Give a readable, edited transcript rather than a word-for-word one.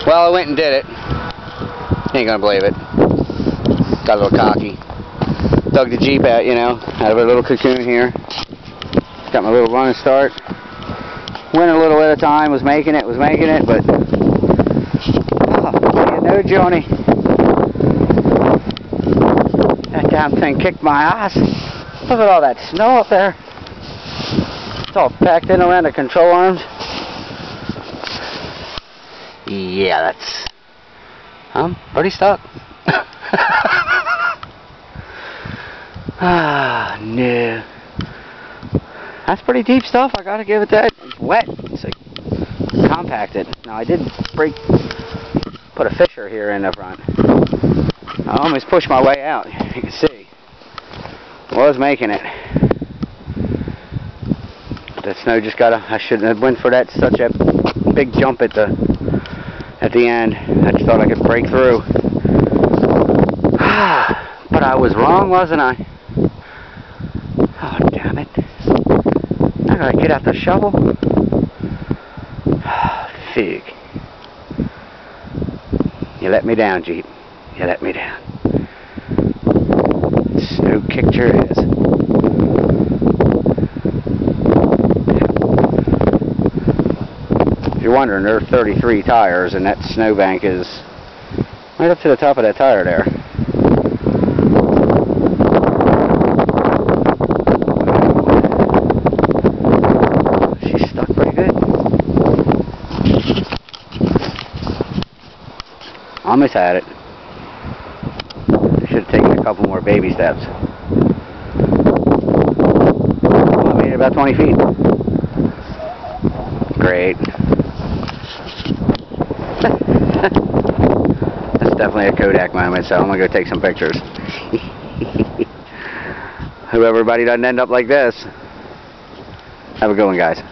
Well, I went and did it. Ain't gonna believe it. Got a little cocky. Dug the Jeep out, you know, out of a little cocoon here. Got my little running start. Went a little at a time, was making it, but oh, you know, Johnny, that damn thing kicked my ass. Look at all that snow up there. It's all packed in around the control arms. Yeah, that's... I'm pretty stuck. Ah, no. That's pretty deep stuff, I gotta give it that. It's wet. It's like compacted. Now I did put a fisher here in the front. I almost pushed my way out, you can see. Was making it. That snow just I shouldn't have went for that, such a big jump at the end. I just thought I could break through. But I was wrong, wasn't I? Oh, damn it. I gotta get out the shovel. Fig. You let me down, Jeep. You let me down. Snow kicked your ass. If you're wondering, there are 33 tires, and that snowbank is right up to the top of that tire there. She's stuck pretty good. Almost had it. Should have taken a couple more baby steps. I made it about 20 feet. Great. That's definitely a Kodak moment, so I'm going to go take some pictures. Hope everybody doesn't end up like this. Have a good one, guys.